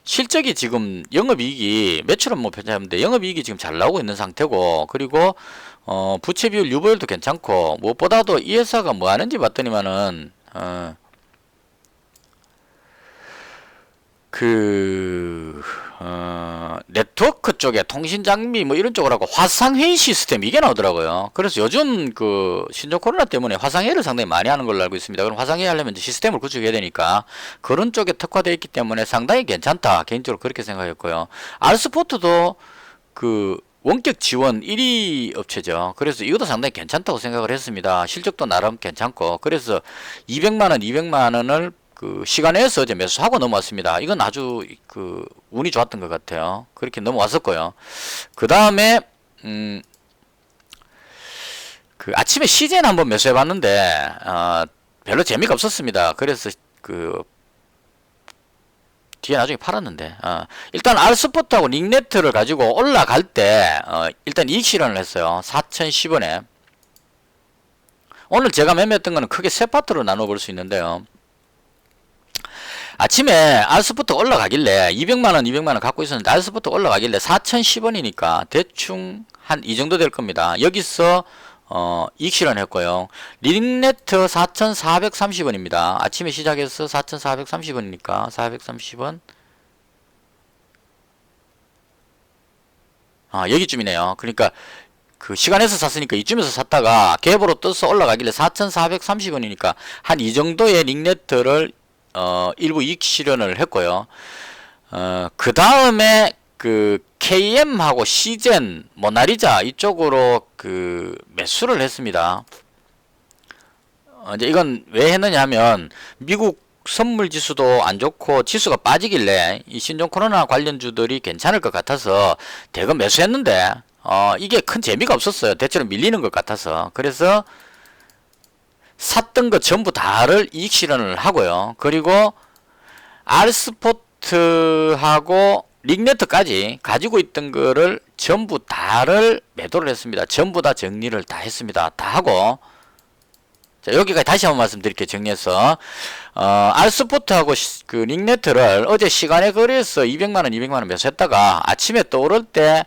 실적이 지금 영업이익이 매출은 뭐 괜찮은데 영업이익이 지금 잘 나오고 있는 상태고, 그리고 부채 비율 유보율도 괜찮고, 무엇보다도 이 회사가 뭐 하는지 봤더니만은 네트워크 쪽에 통신 장비 뭐 이런 쪽으로 하고 화상 회의 시스템 이게 나오더라고요. 그래서 요즘 신종 코로나 때문에 화상 회의를 상당히 많이 하는 걸로 알고 있습니다. 그럼 화상 회의 하려면 이제 시스템을 구축해야 되니까 그런 쪽에 특화되어 있기 때문에 상당히 괜찮다. 개인적으로 그렇게 생각했고요. 알스포트도 원격 지원 1위 업체죠. 그래서 이것도 상당히 괜찮다고 생각을 했습니다. 실적도 나름 괜찮고, 그래서 200만원, 200만원을 시간에서 어제 매수하고 넘어왔습니다. 이건 아주 운이 좋았던 것 같아요. 그렇게 넘어왔었고요. 그 다음에 아침에 CJ는 한번 매수해 봤는데 별로 재미가 없었습니다. 그래서 뒤에 나중에 팔았는데 일단 알스포트하고 링네트를 가지고 올라갈 때 일단 이익 실현을 했어요. 4010원에. 오늘 제가 매매했던 거는 크게 세 파트로 나눠 볼 수 있는데요. 아침에 알스포트 올라가길래 200만원 200만원 갖고 있었는데 알스포트 올라가길래 4010원이니까 대충 한 이 정도 될 겁니다. 여기서 이익 실현했고요. 링네트 4430원입니다. 아침에 시작해서 4430원이니까 430원 여기쯤이네요. 그러니까 시간에서 샀으니까 이쯤에서 샀다가 갭으로 떠서 올라가길래 4430원이니까 한 이 정도의 링네트를 일부 이익 실현을 했고요. 그 다음에 KM하고 시젠, 모나리자 이쪽으로 매수를 했습니다. 이제 이건 왜 했느냐 하면 미국 선물 지수도 안 좋고 지수가 빠지길래 이 신종 코로나 관련주들이 괜찮을 것 같아서 대거 매수했는데 이게 큰 재미가 없었어요. 대체로 밀리는 것 같아서. 그래서 샀던 것 전부 다를 이익 실현을 하고요. 그리고 알스포트하고 링네트까지 가지고 있던 거를 전부 다를 매도를 했습니다. 전부 다 정리를 다 했습니다. 다 하고, 자, 여기까지 다시 한번 말씀드릴게요. 정리해서 알스포트하고 링네트를 어제 시간에 거래해서 200만원 200만원 매수했다가 아침에 떠오를 때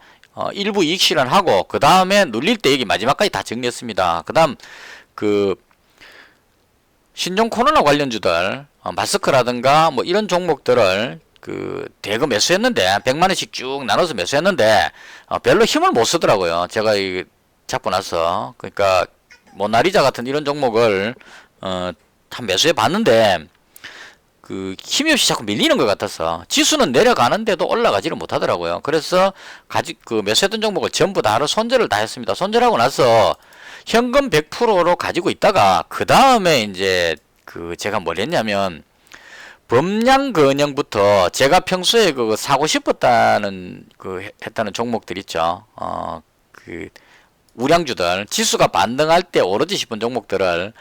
일부 이익 실현하고, 그 다음에 눌릴 때 여기 마지막까지 다 정리했습니다. 그 다음 신종 코로나 관련주들 마스크라든가 뭐 이런 종목들을 대거 매수했는데 100만원씩 쭉 나눠서 매수했는데 별로 힘을 못 쓰더라고요. 제가 잡고 나서. 그러니까 모나리자 같은 이런 종목을 한 매수해 봤는데 힘이 없이 자꾸 밀리는 것 같아서 지수는 내려가는데도 올라가지를 못하더라고요. 그래서 매수했던 종목을 전부 다로 손절을 다 했습니다. 손절하고 나서 현금 100%로 가지고 있다가 그 다음에 이제 제가 뭘 했냐면 범량근영부터 제가 평소에 그 사고 싶었다는 그 했다는 종목들 있죠. 그 우량주들 지수가 반등할 때 오르지 싶은 종목들을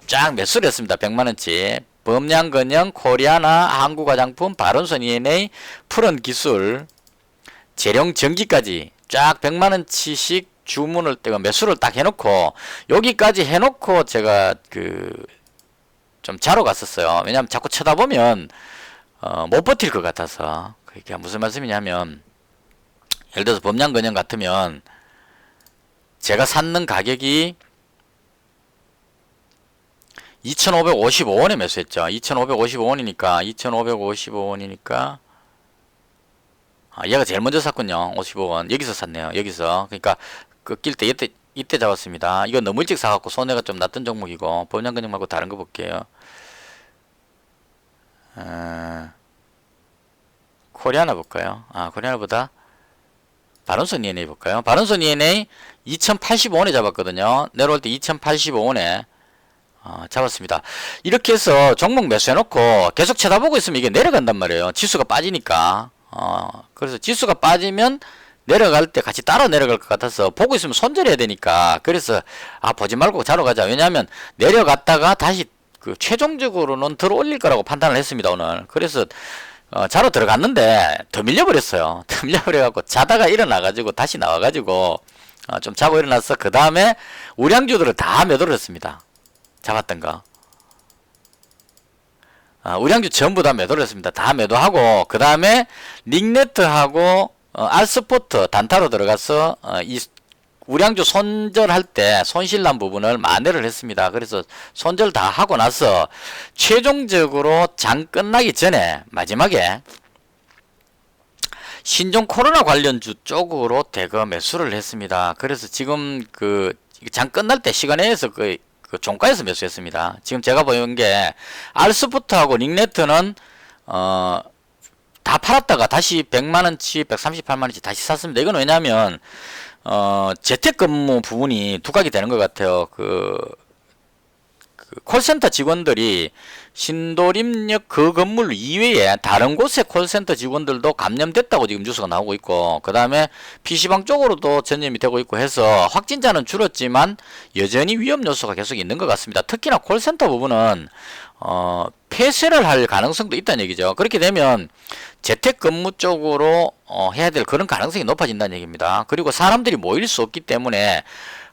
쫙 매수를 했습니다. 100만원치. 범량근영, 코리아나, 한국화장품, 바른손 ENA, 푸른기술, 재룡전기까지 쫙 100만원치씩 주문을 떼고 매수를 딱 해놓고 여기까지 해놓고 제가 그 좀 자러 갔었어요. 왜냐하면 자꾸 쳐다보면 못 버틸 것 같아서. 그게 무슨 말씀이냐면 예를 들어서 범량근영 같으면 제가 샀는 가격이 2,555원에 매수했죠. 2,555원이니까 얘가 제일 먼저 샀군요. 55원. 여기서 샀네요. 여기서. 그러니까 꺾일 때 이때 잡았습니다. 이거 너무 일찍 사갖고 손해가 좀 났던 종목이고 범량근영 말고 다른 거 볼게요. 코리아나 볼까요? 코리아나보다 바른손 ENA 볼까요? 바른손 ENA 2085원에 잡았거든요. 내려올 때 2085원에 잡았습니다. 이렇게 해서 종목 매수해놓고 계속 쳐다보고 있으면 이게 내려간단 말이에요. 지수가 빠지니까. 그래서 지수가 빠지면 내려갈 때 같이 따라 내려갈 것 같아서 보고 있으면 손절해야 되니까 그래서 보지 말고 자러 가자. 왜냐하면 내려갔다가 다시 그 최종적으로는 들어 올릴 거라고 판단을 했습니다. 오늘. 그래서 자러 들어갔는데 더 밀려버렸어요. 더 밀려버려갖고 자다가 일어나가지고 다시 나와가지고 좀 자고 일어나서 그 다음에 우량주들을 다 매도를 했습니다. 잡았던 거. 우량주 전부 다 매도를 했습니다. 다 매도하고 그 다음에 닉네트하고 알스포트 단타로 들어가서 이 우량주 손절할 때 손실난 부분을 만회를 했습니다. 그래서 손절 다 하고 나서 최종적으로 장 끝나기 전에 마지막에 신종 코로나 관련주 쪽으로 대거 매수를 했습니다. 그래서 지금 그 장 끝날 때 시간에서 그 종가에서 매수했습니다. 지금 제가 보는 게 알스포트하고 닉네트는 다 팔았다가 다시 100만원치 138만원치 다시 샀습니다. 이건 왜냐하면 재택근무 부분이 두각이 되는 것 같아요. 그 콜센터 직원들이 신도림역 그 건물 이외에 다른 곳의 콜센터 직원들도 감염됐다고 지금 뉴스가 나오고 있고 그 다음에 PC방 쪽으로도 전염이 되고 있고 해서 확진자는 줄었지만 여전히 위험 요소가 계속 있는 것 같습니다. 특히나 콜센터 부분은 폐쇄를 할 가능성도 있다는 얘기죠. 그렇게 되면 재택근무 쪽으로 해야 될 그런 가능성이 높아진다는 얘기입니다. 그리고 사람들이 모일 수 없기 때문에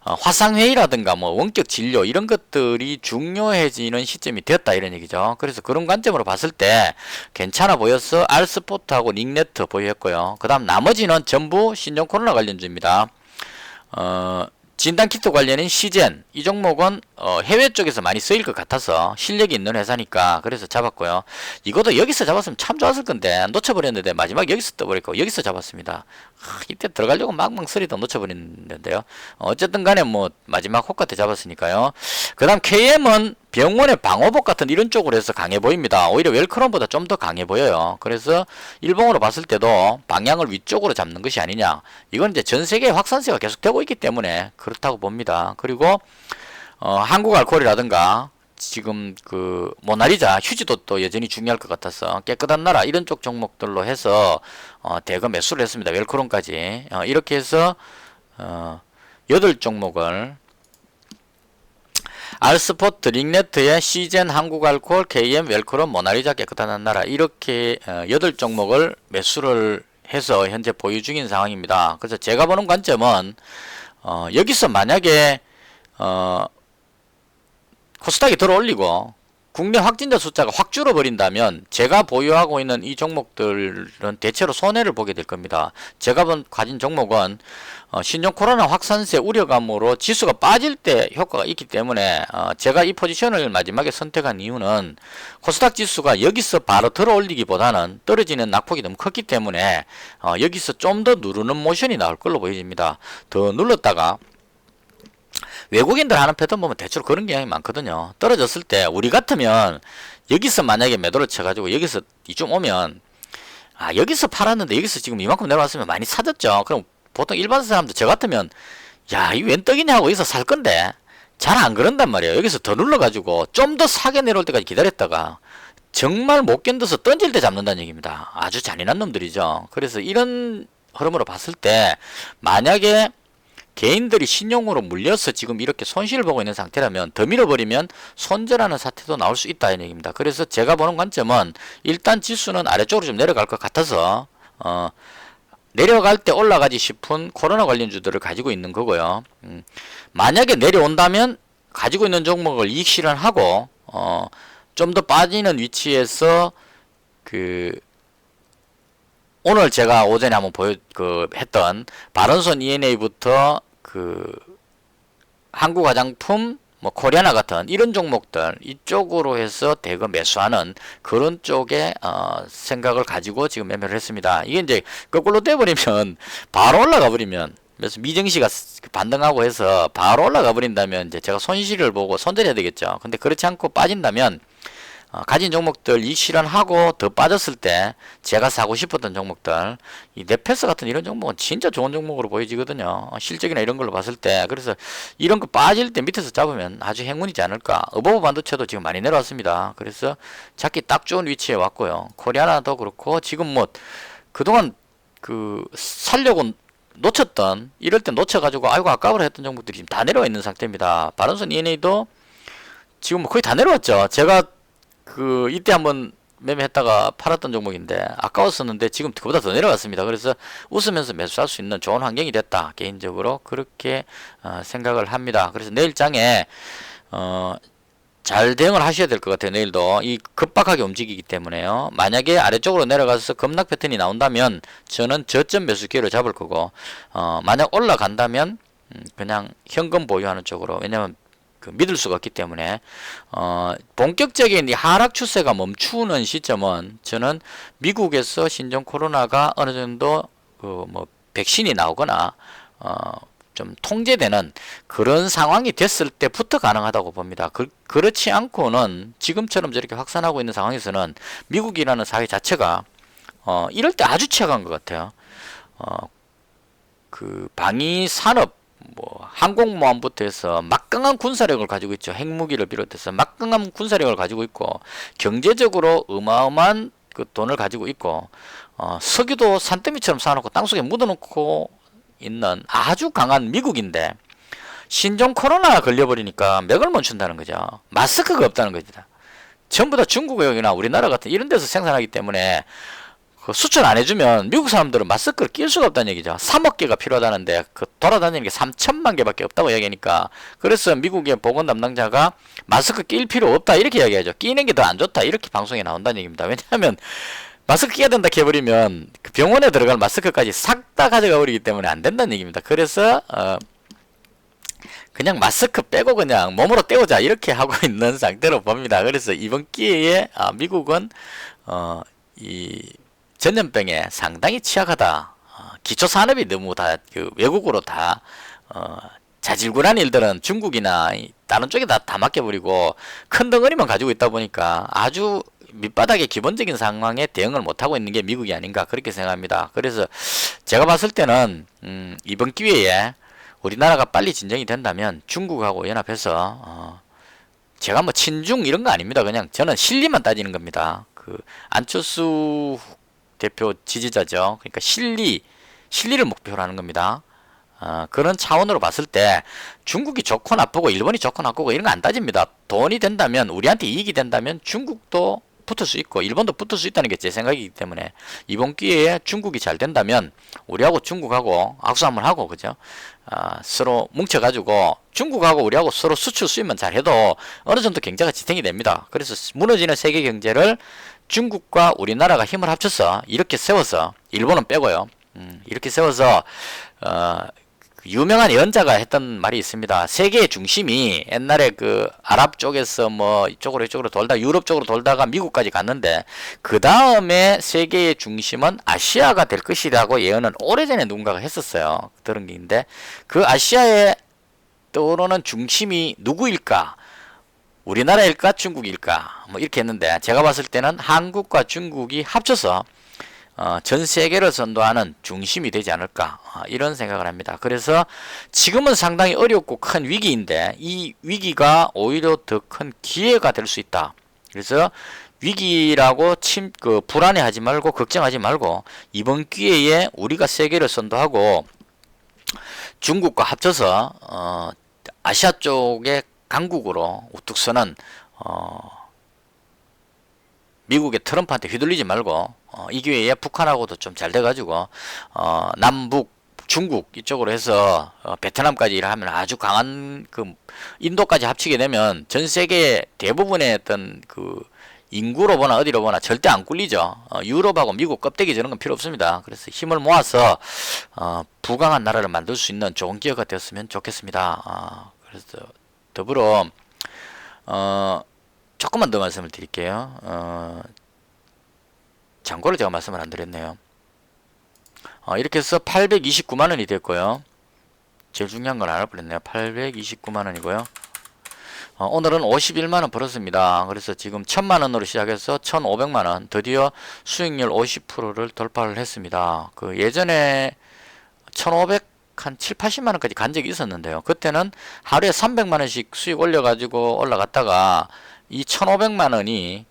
화상회의라든가 뭐 원격 진료 이런 것들이 중요해지는 시점이 되었다 이런 얘기죠. 그래서 그런 관점으로 봤을 때 괜찮아 보여서 알스포트하고 닉네트 보였고요. 그 다음 나머지는 전부 신종 코로나 관련주입니다. 진단키트 관련인 시젠 이 종목은 해외 쪽에서 많이 쓰일 것 같아서 실력이 있는 회사니까 그래서 잡았고요. 이것도 여기서 잡았으면 참 좋았을 건데 놓쳐버렸는데 마지막 여기서 떠버렸고 여기서 잡았습니다. 이때 들어가려고 막망설이다 놓쳐버렸는데요. 어쨌든 간에 뭐 마지막 호가 때 잡았으니까요. 그 다음 KM은 병원의 방호복 같은 이런 쪽으로 해서 강해 보입니다. 오히려 웰크롬보다 좀 더 강해 보여요. 그래서 일봉으로 봤을 때도 방향을 위쪽으로 잡는 것이 아니냐. 이건 이제 전 세계 확산세가 계속되고 있기 때문에 그렇다고 봅니다. 그리고 한국알코올이라든가 지금 그 모나리자 휴지도 또 여전히 중요할 것 같아서 깨끗한 나라 이런 쪽 종목들로 해서 대거 매수를 했습니다. 웰크롬까지 이렇게 해서 8종목을 알스포트, 링네트의 시젠, 한국알코올, KM, 웰크롬, 모나리자, 깨끗한 나라 이렇게 8종목을 매수를 해서 현재 보유 중인 상황입니다. 그래서 제가 보는 관점은 여기서 만약에 코스닥이 들어 올리고 국내 확진자 숫자가 확 줄어버린다면 제가 보유하고 있는 이 종목들은 대체로 손해를 보게 될 겁니다. 제가 가진 종목은 신종 코로나 확산세 우려감으로 지수가 빠질 때 효과가 있기 때문에 제가 이 포지션을 마지막에 선택한 이유는 코스닥 지수가 여기서 바로 들어 올리기보다는 떨어지는 낙폭이 너무 컸기 때문에 여기서 좀 더 누르는 모션이 나올 걸로 보여집니다. 더 눌렀다가 외국인들 하는 패턴 보면 대체로 그런 경향이 많거든요. 떨어졌을 때 우리 같으면 여기서 만약에 매도를 쳐가지고 여기서 이쯤 오면 여기서 팔았는데 여기서 지금 이만큼 내려왔으면 많이 사졌죠. 그럼 보통 일반 사람들 저 같으면 야 이 웬 떡이냐 하고 여기서 살 건데 잘 안 그런단 말이에요. 여기서 더 눌러가지고 좀 더 사게 내려올 때까지 기다렸다가 정말 못 견뎌서 던질 때 잡는다는 얘기입니다. 아주 잔인한 놈들이죠. 그래서 이런 흐름으로 봤을 때 만약에 개인들이 신용으로 물려서 지금 이렇게 손실을 보고 있는 상태라면 더 밀어버리면 손절하는 사태도 나올 수 있다는 얘기입니다. 그래서 제가 보는 관점은 일단 지수는 아래쪽으로 좀 내려갈 것 같아서 내려갈 때 올라가지 싶은 코로나 관련주들을 가지고 있는 거고요. 만약에 내려온다면 가지고 있는 종목을 이익 실현하고 좀 더 빠지는 위치에서 오늘 제가 오전에 한번 했던 바른손 ENA부터 한국화장품 뭐 코리아나 같은 이런 종목들 이쪽으로 해서 대거 매수하는 그런 쪽에 생각을 가지고 지금 매매를 했습니다. 이게 이제 거꾸로 떼버리면 바로 올라가 버리면 그래서 미증시가 반등하고 해서 바로 올라가 버린다면 이제 제가 손실을 보고 손절해야 되겠죠. 근데 그렇지 않고 빠진다면 가진 종목들 이익 실현하고 더 빠졌을 때 제가 사고 싶었던 종목들 이 넷패스 같은 이런 종목은 진짜 좋은 종목으로 보여지거든요. 실적이나 이런 걸로 봤을 때. 그래서 이런 거 빠질 때 밑에서 잡으면 아주 행운이지 않을까. 어버버 반도체도 지금 많이 내려왔습니다. 그래서 잡기 딱 좋은 위치에 왔고요. 코리아나도 그렇고 지금 뭐 그동안 살려고 놓쳤던 이럴 때 놓쳐가지고 아이고 아까워라 했던 종목들이 지금 다 내려와 있는 상태입니다. 바른손 ENA도 지금 거의 다 내려왔죠. 제가 이때 한번 매매했다가 팔았던 종목인데 아까웠었는데 지금 그보다 더 내려갔습니다. 그래서 웃으면서 매수할 수 있는 좋은 환경이 됐다. 개인적으로 그렇게 생각을 합니다. 그래서 내일장에 잘 대응을 하셔야 될 것 같아요. 내일도 이 급박하게 움직이기 때문에요. 만약에 아래쪽으로 내려가서 급락 패턴이 나온다면 저는 저점 매수 기회를 잡을 거고 만약 올라간다면 그냥 현금 보유하는 쪽으로. 왜냐면 믿을 수가 없기 때문에 본격적인 이 하락 추세가 멈추는 시점은 저는 미국에서 신종 코로나가 어느 정도 백신이 나오거나 좀 통제되는 그런 상황이 됐을 때부터 가능하다고 봅니다. 그렇지 않고는 지금처럼 저렇게 확산하고 있는 상황에서는 미국이라는 사회 자체가 이럴 때 아주 취약한 것 같아요. 방위 산업 항공모함부터 해서 막강한 군사력을 가지고 있죠. 핵무기를 비롯해서 막강한 군사력을 가지고 있고 경제적으로 어마어마한 돈을 가지고 있고 석유도 산더미처럼 쌓아놓고 땅속에 묻어놓고 있는 아주 강한 미국인데 신종 코로나 걸려버리니까 맥을 멈춘다는 거죠. 마스크가 없다는 겁니다. 전부 다 중국이나 우리나라 같은 이런 데서 생산하기 때문에 수출 안 해주면 미국 사람들은 마스크를 낄 수가 없다는 얘기죠. 3억 개가 필요하다는데 돌아다니는 게 3천만 개밖에 없다고 이야기하니까 그래서 미국의 보건 담당자가 마스크 낄 필요 없다 이렇게 이야기하죠. 끼는 게 더 안 좋다 이렇게 방송에 나온다는 얘기입니다. 왜냐하면 마스크 끼야 된다 해버리면 병원에 들어갈 마스크까지 싹 다 가져가 버리기 때문에 안 된다는 얘기입니다. 그래서 그냥 마스크 빼고 그냥 몸으로 때우자 이렇게 하고 있는 상태로 봅니다. 그래서 이번 기회에 미국은 이 전염병에 상당히 취약하다. 기초 산업이 너무 다 외국으로 다 자질구레한 일들은 중국이나 다른 쪽에 다 맡겨버리고 큰 덩어리만 가지고 있다 보니까 아주 밑바닥의 기본적인 상황에 대응을 못하고 있는 게 미국이 아닌가 그렇게 생각합니다. 그래서 제가 봤을 때는 이번 기회에 우리나라가 빨리 진정이 된다면 중국하고 연합해서 제가 뭐 친중 이런 거 아닙니다. 그냥 저는 실리만 따지는 겁니다. 안철수 대표 지지자죠. 그러니까 실리를 목표로 하는 겁니다. 그런 차원으로 봤을 때 중국이 좋고 나쁘고 일본이 좋고 나쁘고 이런 거 안 따집니다. 돈이 된다면 우리한테 이익이 된다면 중국도 붙을 수 있고 일본도 붙을 수 있다는 게 제 생각이기 때문에 이번 기회에 중국이 잘 된다면 우리하고 중국하고 악수 한번 하고 그죠? 서로 뭉쳐가지고 중국하고 우리하고 서로 수출 수입만 잘해도 어느 정도 경제가 지탱이 됩니다. 그래서 무너지는 세계 경제를 중국과 우리나라가 힘을 합쳐서 이렇게 세워서 일본은 빼고요. 이렇게 세워서 유명한 예언자가 했던 말이 있습니다. 세계의 중심이 옛날에 아랍 쪽에서 뭐 이쪽으로 돌다 유럽 쪽으로 돌다가 미국까지 갔는데 그 다음에 세계의 중심은 아시아가 될 것이라고 예언은 오래전에 누군가가 했었어요. 들은 게 있는데 그 아시아에 떠오르는 중심이 누구일까? 우리나라일까 중국일까 뭐 이렇게 했는데 제가 봤을 때는 한국과 중국이 합쳐서 전 세계를 선도하는 중심이 되지 않을까 이런 생각을 합니다. 그래서 지금은 상당히 어렵고 큰 위기인데 이 위기가 오히려 더 큰 기회가 될 수 있다. 그래서 위기라고 불안해하지 말고 걱정하지 말고 이번 기회에 우리가 세계를 선도하고 중국과 합쳐서 아시아 쪽의 강국으로 우뚝 서는 미국의 트럼프한테 휘둘리지 말고 이 기회에 북한하고도 좀 잘 돼가지고 남북 중국 이쪽으로 해서 베트남까지 일하면 아주 강한 인도까지 합치게 되면 전 세계 대부분의 어떤 인구로 보나 어디로 보나 절대 안 꿀리죠. 유럽하고 미국 껍데기 저런 건 필요 없습니다. 그래서 힘을 모아서 부강한 나라를 만들 수 있는 좋은 기회가 되었으면 좋겠습니다. 그래서 더불어 조금만 더 말씀을 드릴게요. 참고로 제가 말씀을 안 드렸네요. 이렇게 해서 829만원이 됐고요. 제일 중요한 건 알아버렸네요. 829만원이고요. 오늘은 51만원 벌었습니다. 그래서 지금 1000만원으로 시작해서 1500만원, 드디어 수익률 50%를 돌파를 했습니다. 예전에 1500 한 7, 80만원까지 간 적이 있었는데요. 그때는 하루에 300만원씩 수익 올려가지고 올라갔다가 이 1500만원이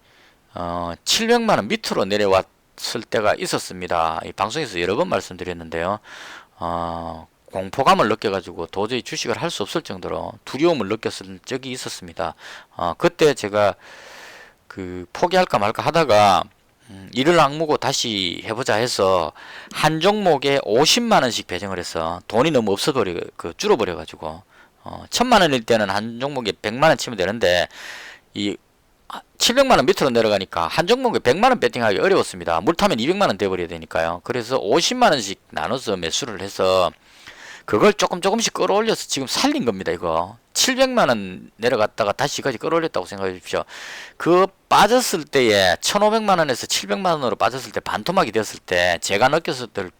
700만원 밑으로 내려왔을 때가 있었습니다. 이 방송에서 여러 번 말씀드렸는데요. 공포감을 느껴가지고 도저히 주식을 할 수 없을 정도로 두려움을 느꼈을 적이 있었습니다. 그때 제가 포기할까 말까 하다가 이를 악물고 다시 해보자 해서 한 종목에 50만원씩 배정을 해서 돈이 너무 줄어버려가지고 1000만원일 때는 한 종목에 100만원 치면 되는데 이 700만원 밑으로 내려가니까 한 종목에 100만원 배팅하기 어려웠습니다. 물 타면 200만원 돼버려야 되니까요. 그래서 50만원씩 나눠서 매수를 해서 그걸 조금씩 끌어올려서 지금 살린 겁니다. 이거 700만원 내려갔다가 다시까지 끌어올렸다고 생각해 주십시오. 빠졌을 때에 1500만원에서 700만원으로 빠졌을 때 반토막이 되었을 때 제가 느꼈었던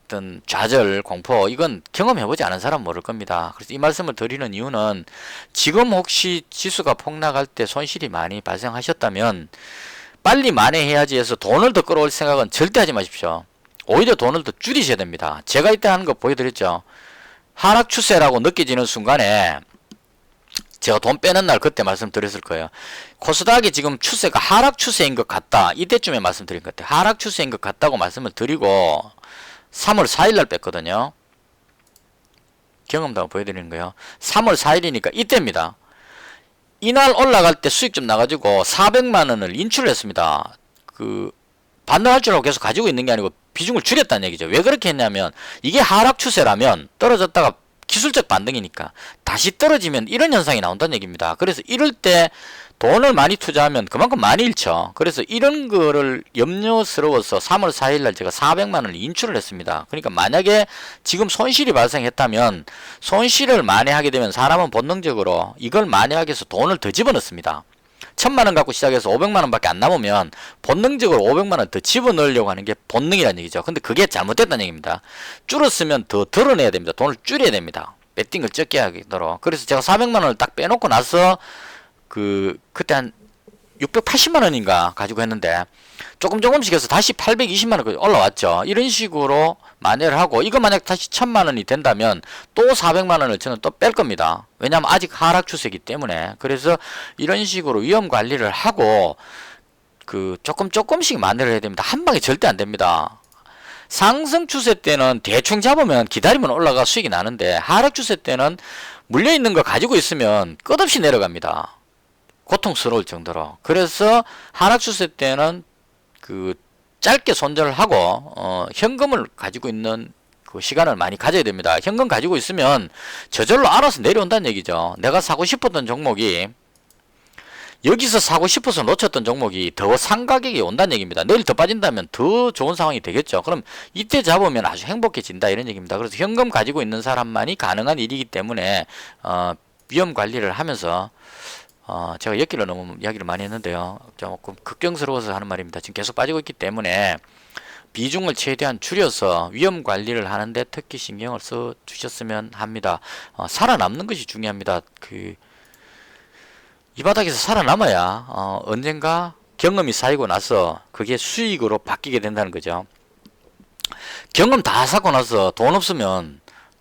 어떤 좌절, 공포, 이건 경험해보지 않은 사람은 모를 겁니다. 그래서 이 말씀을 드리는 이유는 지금 혹시 지수가 폭락할 때 손실이 많이 발생하셨다면 빨리 만회해야지 해서 돈을 더 끌어올 생각은 절대 하지 마십시오. 오히려 돈을 더 줄이셔야 됩니다. 제가 이때 하는 거 보여드렸죠. 하락 추세라고 느껴지는 순간에 제가 돈 빼는 날 그때 말씀드렸을 거예요. 코스닥이 지금 추세가 하락 추세인 것 같다. 이때쯤에 말씀드린 것 같아요. 하락 추세인 것 같다고 말씀을 드리고 3월 4일 날 뺐거든요. 경험담을 보여드리는 거예요. 3월 4일이니까 이때입니다. 이날 올라갈 때 수익 좀 나가지고 400만원을 인출을 했습니다. 반등할 줄 알고 계속 가지고 있는 게 아니고 비중을 줄였다는 얘기죠. 왜 그렇게 했냐면 이게 하락 추세라면 떨어졌다가 기술적 반등이니까 다시 떨어지면 이런 현상이 나온다는 얘기입니다. 그래서 이럴 때 돈을 많이 투자하면 그만큼 많이 잃죠. 그래서 이런 거를 염려스러워서 3월 4일날 제가 400만원을 인출을 했습니다. 그러니까 만약에 지금 손실이 발생했다면 손실을 만회하게 되면 사람은 본능적으로 이걸 만회하기 위해서 돈을 더 집어넣습니다. 1000만원 갖고 시작해서 500만원 밖에 안 남으면 본능적으로 500만원 더 집어넣으려고 하는 게 본능이라는 얘기죠. 근데 그게 잘못됐다는 얘기입니다. 줄었으면 더 드러내야 됩니다. 돈을 줄여야 됩니다. 배팅을 적게 하도록. 그래서 제가 400만원을 딱 빼놓고 나서 그때 한 680만원인가 가지고 했는데 조금씩 해서 다시 820만원까지 올라왔죠. 이런 식으로 만회를 하고 이거 만약 다시 1000만원이 된다면 또 400만원을 저는 또 뺄 겁니다. 왜냐하면 아직 하락 추세이기 때문에. 그래서 이런 식으로 위험 관리를 하고 조금씩 만회를 해야 됩니다. 한 방에 절대 안 됩니다. 상승 추세 때는 대충 잡으면 기다리면 올라가 수익이 나는데 하락 추세 때는 물려있는 거 가지고 있으면 끝없이 내려갑니다. 고통스러울 정도로. 그래서 하락 추세 때는 짧게 손절을 하고 현금을 가지고 있는 시간을 많이 가져야 됩니다. 현금 가지고 있으면 저절로 알아서 내려온다는 얘기죠. 내가 사고 싶었던 종목이 여기서 사고 싶어서 놓쳤던 종목이 더 상가격이 온다는 얘기입니다. 내일 더 빠진다면 더 좋은 상황이 되겠죠. 그럼 이때 잡으면 아주 행복해진다 이런 얘기입니다. 그래서 현금 가지고 있는 사람만이 가능한 일이기 때문에 위험 관리를 하면서 제가 엮기를 너무 이야기를 많이 했는데요. 조금 걱정스러워서 하는 말입니다. 지금 계속 빠지고 있기 때문에 비중을 최대한 줄여서 위험 관리를 하는데 특히 신경을 써 주셨으면 합니다. 살아남는 것이 중요합니다. 이 바닥에서 살아남아야 언젠가 경험이 쌓이고 나서 그게 수익으로 바뀌게 된다는 거죠. 경험 다 쌓고 나서 돈 없으면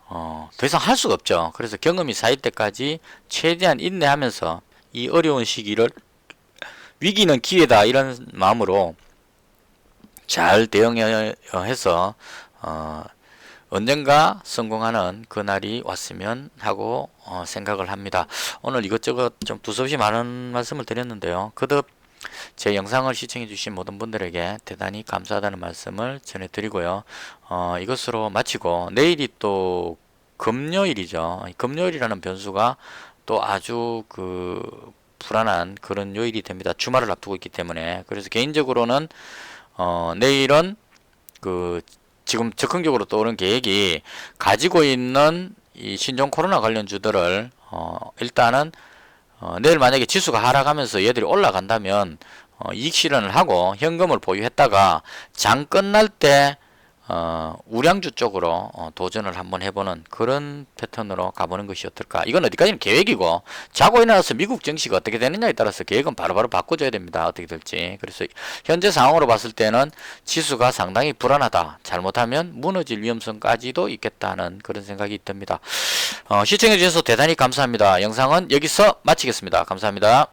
더 이상 할 수가 없죠. 그래서 경험이 쌓일 때까지 최대한 인내하면서 이 어려운 시기를 위기는 기회다 이런 마음으로 잘 대응해서 언젠가 성공하는 그날이 왔으면 하고 생각을 합니다. 오늘 이것저것 좀 두서없이 많은 말씀을 드렸는데요. 거듭 제 영상을 시청해 주신 모든 분들에게 대단히 감사하다는 말씀을 전해드리고요. 이것으로 마치고 내일이 또 금요일이죠. 금요일이라는 변수가 또 아주 불안한 그런 요일이 됩니다. 주말을 앞두고 있기 때문에. 그래서 개인적으로는 내일은 지금 적극적으로 떠오른 계획이 가지고 있는 이 신종 코로나 관련주들을 일단은 내일 만약에 지수가 하락하면서 얘들이 올라간다면 이익 실현을 하고 현금을 보유했다가 장 끝날 때 우량주 쪽으로 도전을 한번 해보는 그런 패턴으로 가보는 것이 어떨까. 이건 어디까지는 계획이고 자고 일어나서 미국 증시가 어떻게 되느냐에 따라서 계획은 바로바로 바꿔줘야 됩니다. 어떻게 될지. 그래서 현재 상황으로 봤을 때는 지수가 상당히 불안하다. 잘못하면 무너질 위험성까지도 있겠다는 그런 생각이 듭니다. 시청해 주셔서 대단히 감사합니다. 영상은 여기서 마치겠습니다. 감사합니다.